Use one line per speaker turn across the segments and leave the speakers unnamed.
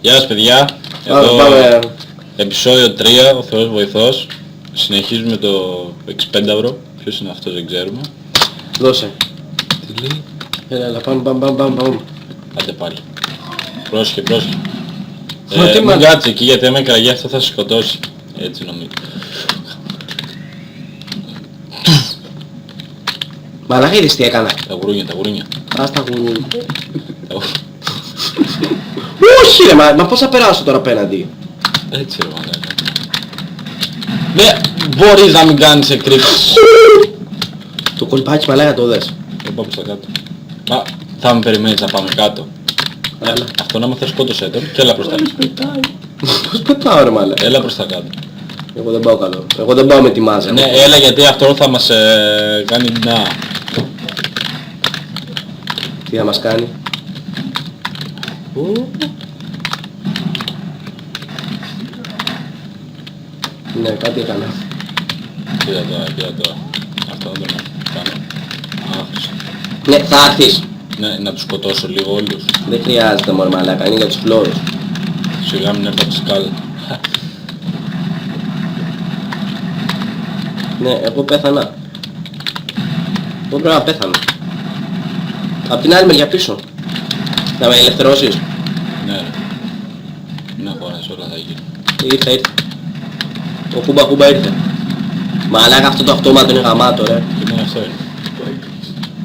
Γεια σας παιδιά, εδώ επεισόδιο 3, ο Θεός βοηθός. Συνεχίζουμε το 65. Ποιος είναι αυτός δεν ξέρουμε.
Δώσε.
Τι λέει?
Έλα, πάμε.
Άντε πάλι. Πρόσχε.
Μα
Μην κάτσε εκεί γιατί με κραγεί αυτό θα σε σκοτώσει. Έτσι νομίζω.
Μαλάκα είδες τι έκανα.
Τα γουρούνια.
Ας τα γουρούνια. Όχι ρε μα πώς θα περάσω τώρα απέναντι.
Έτσι ρε μαλάκα. Ναι, μπορείς να μην κάνεις εκρήξεις.
Το κολπάκι μαλάκα το δες.
Δεν πάω προς τα κάτω. Μα θα με περιμένεις να πάμε κάτω.
Έλα.
Αυτό να με θα σκότωσε τον και έλα προς τα κάτω.
Πώς πετάω ρε μαλάκα.
Έλα προς τα κάτω.
Εγώ δεν πάω καλό. Εγώ δεν πάω με τη μάζα.
Ναι, έλα γιατί αυτό θα μας κάνει να.
Τι θα μας κάνει. Ναι, κάτι έκανα.
Κοίτα τώρα. Αυτό δεν το κάνω. Άχουσα.
Ναι, θα έρθεις.
Ναι, να τους σκοτώσω λίγο όλους.
Δεν χρειάζεται μωρέ μαλάκα, είναι για τους φλόρους.
Σιγά μην έρθω από τη σκάλα.
Ναι, εγώ πέθανα. Εγώ πρέπει να πέθανα. Απ' την άλλη μεριά πίσω. Να με ελευθερώσεις.
Ναι ρε. Να χωράς όλα θα γίνει.
Ήρθε. Ο Χούμπα ήρθε. Μαλάκα αυτό το αυτόματο είναι γαμάτο ρε.
Και μόνο αυτό είναι.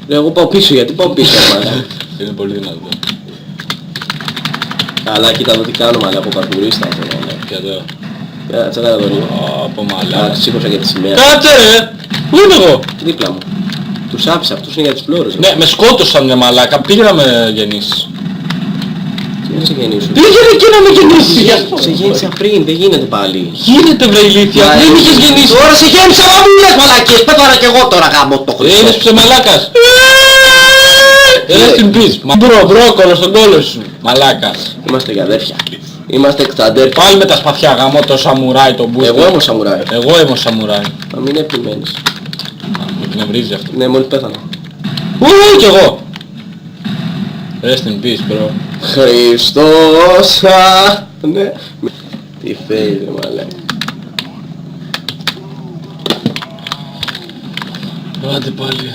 Ρε εγώ πάω πίσω, γιατί πάω πίσω μαλάκα.
Είναι πολύ δυνατό.
Καλά κοίτα εδώ τι κάνω μαλάκα από παρκουρίστα αυτό μαλάκα.
Και εδώ.
Κάτσε να δω λίγο.
Από μαλάκα.
Σήκωσα για τη σημαία.
Κάτσε ρε! Πού είμαι εγώ?
Δίπλα μου. Τους άφησα, αυτούς είναι για τους φλόρους.
Ναι, με σκότωσαν ρε μαλάκα. Πήγε να με γεννήσεις.
Τι να σε γεννήσουν.
Πήγαινε εκεί να με γεννήσεις.
Σε γέννησα πριν, δεν γίνεται πάλι.
Γίνεται βρε ηλίθεια.
Μα,
Δεν είχες γεννήσει.
Τώρα σε γέννησα μα μου λες μαλακίες. Πέταρα κι εγώ τώρα γάμο το
Είσαι
Χριστό.
ψεμαλάκας. Έλα στην πεις. Μπρόκολο στον κόλο σου. Μαλάκα.
Είμαστε για αδέρφια. Είμαστε εξαντέρφια.
Πάλι με τα σπαθιά γαμώ το σαμουράι το μπούστι.
Εγώ είμαι ο σαμουράι.
Εγώ είμαι ο σαμουράι.
Να μην επιμένεις.
Με εκνευρίζει αυτό.
Ναι, μόλις πέθανα.
Κι εγώ. Rest in peace bro.
Χριστός. Ναι. Τι φέει ρε μαλάκα.
Άντε πάλι.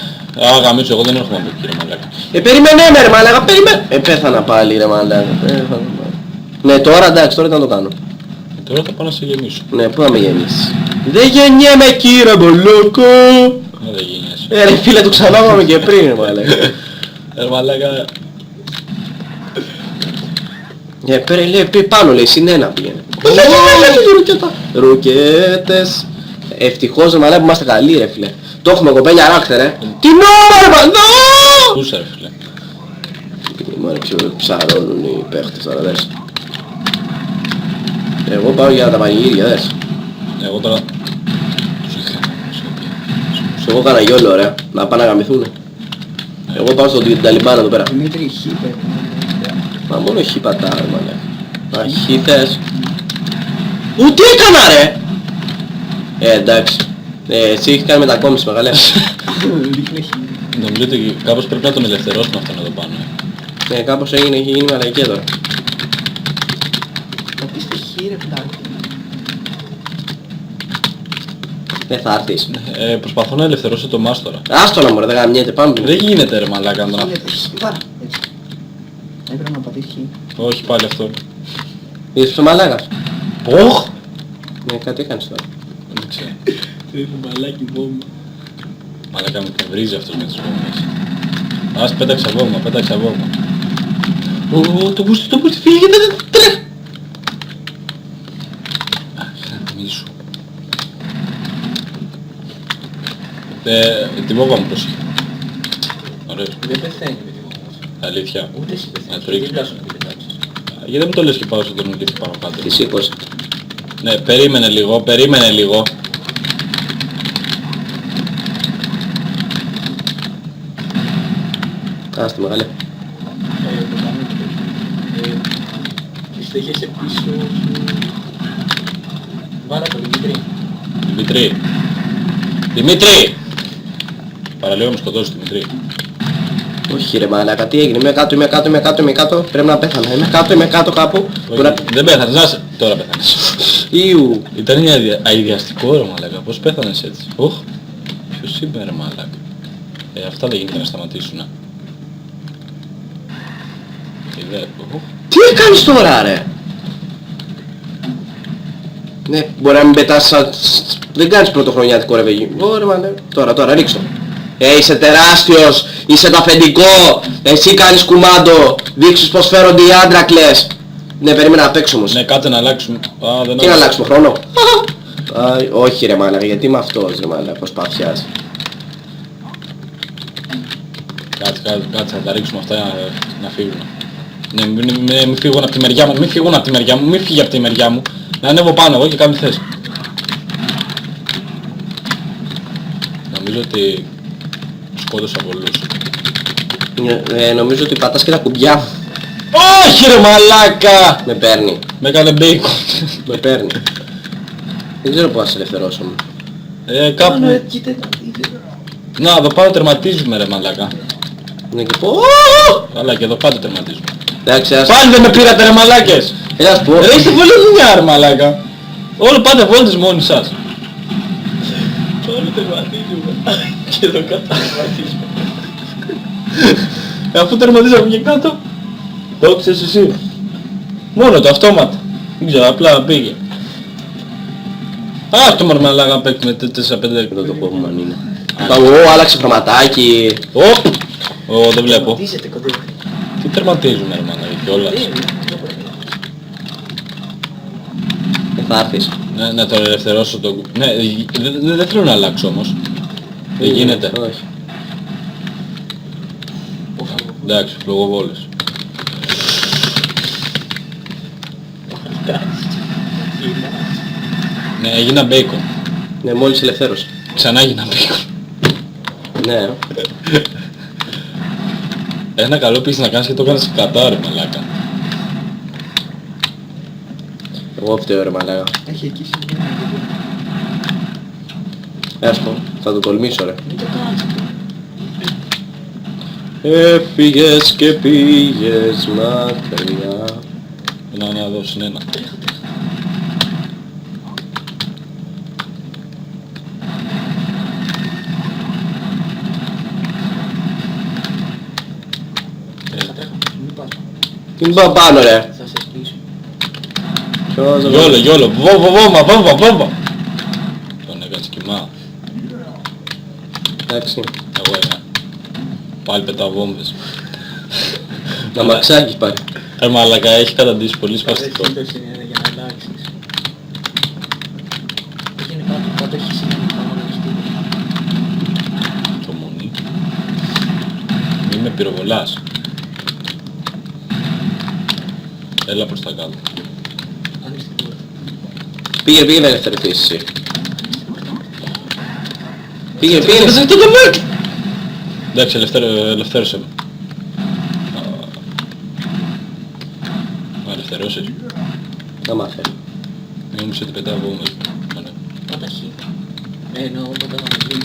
Α, γαμίτσου, εγώ δεν έρχομαι από εκεί ρε μαλάκα.
Περίμενε με ρε μαλάκα, περίμενε. Πέθανα πάλι ρε μαλάκα. Ναι, τώρα εντάξει, τώρα τι να το κάνω.
Τώρα θα πάω να σε γεμίσω.
Ναι, πού να με γεμίσεις. Δεν γεννιέμαι κύριε Μπολόκο.
Δεν γίνεσαι.
Ρε φίλε, του ξανά πάμε και πριν ρε μαλάκα.
Ρε μαλάκα.
Πέρα λέει πάνω λέει, συνένα πήγαινε. Ρουκέτες. Ευτυχώς ρε μαλάκα που είμαστε καλοί ρε φίλε. Το έχουμε κοπέλια ράχτε ρε. Τι νόημα ρε μαλάκα.
Πούσα ρε φίλε.
Μωρέ ψαρώνουν οι παίχτες τώρα δες. Εγώ πάω για τα πανηγύρια δες.
Εγώ τώρα...
Εγώ κάνα γιόλο ρε, να πάνε να γαμηθούνε. Εγώ πάω στον Ταλιμπάν εδώ πέρα.
Δημήτρη χ πρέπει να.
Μα μόνο χ πατά ρε μαλάκα. Α, χ θες. Τι έκανα ρε! Εντάξει. Εσύ έχεις κάνει μετακόμιση μεγαλέ.
Δείχνει χ.
Νομίζω ότι κάπως πρέπει να τον ελευθερώσουν αυτόν εδώ πάνω.
Κάπως έχει γίνει μαλακή εδώ.
Πατήστε χ ρε φτάρτη.
Δεν θα έρθεις.
Προσπαθώ να ελευθερώσω το μάστορα.
Άστο να μωρέ, δεν γαμιέται, πάμε.
Δεν γίνεται ρε μαλάκα να τον αφήσω.
Πάρα, έτσι. Έπρεπε να πατήσεις χ.
Όχι πάλι αυτό.
Είσαι στο μαλάκας.
Ποχ!
Ναι, κάτι έκανες τώρα.
Δεν ξέρω. Τι είναι μαλάκι βόμβα. Μαλάκα με εκνευρίζει αυτός με τις βόμβες. Ας πέταξα βόμβα. Το μπούστι φύγε, τρέχ! Μίσου. Την βόμβα μου πρόσεχε. Ωραίο.
Δεν πεθαίνει με τη βόμβα.
Αλήθεια.
Ούτε εσύ πεθαίνει.
Να το ρίξεις.
Δεν να την πετάξεις.
Γιατί δεν μου το λες και πάω στον τον και πάνω κάτω.
Τι σήκωσε.
Ναι, περίμενε λίγο.
Άστη μεγάλε.
Το κάνω και τέτοιο. Και στέκεσαι πίσω σου. Βάλα το Δημήτρη.
Δημήτρη! Παραλίγο να με σκοτώσεις Δημήτρη.
Όχι ρε μαλάκα, τι έγινε, είμαι κάτω, πρέπει να πέθανα, είμαι κάτω κάπου.
Δεν πέθανες, να σε... Τώρα πέθανες.
Ιου.
Ήταν αηδιαστικό ρε μαλάκα, πώς πέθανες έτσι. Οχ, ποιος είπε ρε μαλάκα. Αυτά δεν γίνεται να σταματήσουν.
Τι έκανες τώρα ρε. Ναι, μπορεί να μην πετάς σαν... Δεν κάνεις πρωτοχρονιάτικο ρε βεγί. Ωραία μαλάκα. Τώρα, ρίξω. Είσαι τεράστιος, είσαι το αφεντικό, εσύ κάνεις κουμάντο, δείξεις πως φέρονται οι άντρακλες. Ναι, περίμενα να παίξω όμως.
Ναι, κάτσε να αλλάξουμε.
Τι να αλλάξουμε χρόνο. Όχι ρε μάλακα, γιατί είμαι αυτός ρε μάλακα, πως παθιάζει.
Κάτσε, θα τα ρίξουμε αυτά να φύγουν. Ναι, μην φύγουν από τη μεριά μου, μην φύγει από τη μεριά μου. Να ανέβω πάνω εγώ και κάνω τη θέση. Νομίζω ότι σκότωσα πολλούς.
Νομίζω ότι πατάς και τα κουμπιά.
Όχι ρε μαλάκα!
Με παίρνει.
Με έκανε μπέικον.
Με παίρνει. Δεν ξέρω πώς θα σε ελευθερώσω μου.
Κάπου... Να, εδώ πάνω τερματίζουμε ρε μαλάκα.
Ναι και πω.
Αλλά και εδώ πάνω τερματίζουμε.
Εντάξει, ας...
Πάλι δεν με πήρατε ρε μαλάκες!
Έλα σου πω.
Ρε είστε πολύ δουλειά ρε μαλάκα. Όλο πάτε βόλτες μόνοι σας.
Όλοι τερματίζουμε. Και εδώ κάτω τερματίζουμε.
Αφού τερματίζαμε και κάτω. Το ξέρεις εσύ. Μόνο το αυτόματα. Δεν ξέρω, απλά πήγε. Το μωρέ μαλάκα παίξουμε 4-5.
Δεν το πω μου αν είναι. Άλλαξε χρωματάκι.
Δεν βλέπω.
Τερματίζετε κοντά.
Τι τερματίζουμε ρε μαλάκα κιόλας.
Θα έρθεις.
Ναι, να το ελευθερώσω το... Ναι, δεν θέλω να αλλάξω όμως. Δεν γίνεται.
Όχι.
Εντάξει, φλογοβόλες. Ναι, έγινα μπέικον.
Ναι, μόλις ελευθέρωσε.
Ξανά έγινα μπέικον.
Ναι.
Ένα καλό πίστη να κάνεις και το έκανες κατά ρε μαλάκα.
Εγώ φταίω ρε μαλάκα.
Έχει εκεί σημαίνει.
Ας πω, θα το τολμήσω ρε.
Μην το κάνεις.
Έφυγες και πήγες μακριά.
Να δω συνένα.
Μην πάω πάνω ρε.
Θα σε σπίσω.
Γιόλο, βόμβα. Τον έκανες κοιμά.
Εντάξει.
Εγώ είμαι. Πάλι πετάω βόμβες.
Να μαξάκι πάρει.
Μαλάκα, έχει καταντήσει πολύ σπαστικό.
Δεν είναι για να αλλάξεις. Έγινε κάτω έχει σημαίνει πάνω να στείλει.
Το μονί. Μη με πυροβολάς. Έλα προς τα κάτω.
Άνοιξε την πόρτα.
Πήγε να ελευθερωθείς εσύ. Πήγε.
Εντάξει, ελευθέρωσε με. Να ελευθερώσεις.
Να μάθει.
Μην μου σε την πετάω βόμβες.
Πάτα χ. Εννοώ πάτα βαμβή.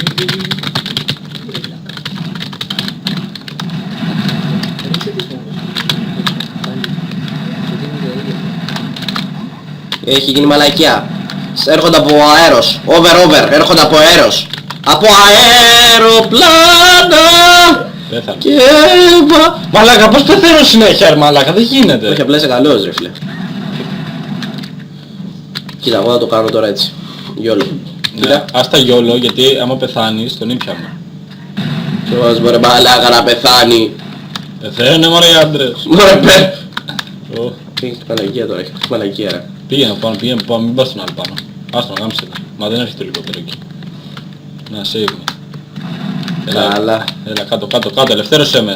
Ρίξε τις βόμβες. Πάλι. Και δίνει για ίδια.
Έχει γίνει μαλακιά. Έρχονται από αέρος. Over. Έρχονται από αέρος. Από αεροπλάνα.
Πέθανε.
Και...
Μαλάκα, πώς πεθαίνω συνέχεια ρε μαλάκα, δεν γίνεται.
Όχι, απλά είσαι καλός ρε φίλε. Κοίτα, εγώ θα το κάνω τώρα έτσι. Γιόλο.
Ναι, ας τα γιόλο, γιατί άμα πεθάνεις τον ήπιαμε.
Ποιος μπορεί μαλάκα να πεθάνει.
Πεθαίνε μωρέ οι άντρες.
Μωρέ πέ.
Ω,
Έχει μαλακία τώρα, έχει μαλακία ρε.
πήγαινε πάνω, μην πας στον άλλο πάνω. Άστο να γάμψε τα. Μα δεν έρχεται το ελικόπτερο εκεί. Να save me.
Καλά.
Έλα κάτω, ελευθέρωσέ με.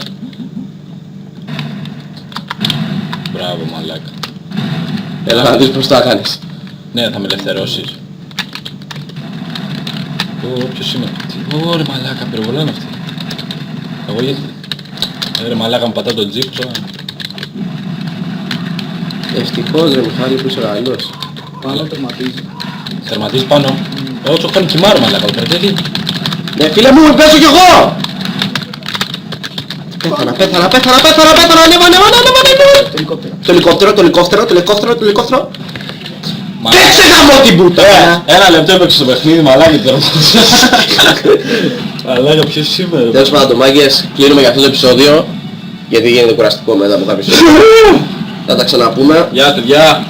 Μπράβο μαλάκα.
Έλα να δεις πως τα κάνεις.
Ναι, θα με ελευθερώσεις. Ποιος είναι? Ρε μαλάκα, πυροβολά είναι αυτή. Εγώ γιατί... Ρε μαλάκα μου πατά το τζίπ τώρα.
Ευτυχώς ρε Μιχάλη που είσαι καλός.
Πάνω τερματίζει.
Τερματίζεις πάνω. Όσο κάνει κοιμάρ μαλάκα, το κρατήσει.
Ναι φίλε μου, πέσω κι εγώ! Πέθανα, ανέβα. Το ελικόπτερο.
Μα-
Παίξε γαμώ την πούτα.
Ένα λεπτό έπαιξε στο παιχνίδι, μαλάκι τώρα. Μαλάκα, ποιος είμαι ρε.
Τέλος πάντων, μάγκες, κλείνουμε για αυτό το επεισόδιο, γιατί γίνεται κουραστικό μετά από κάποιο. Θα τα ξαναπούμε.
Γεια παιδιά.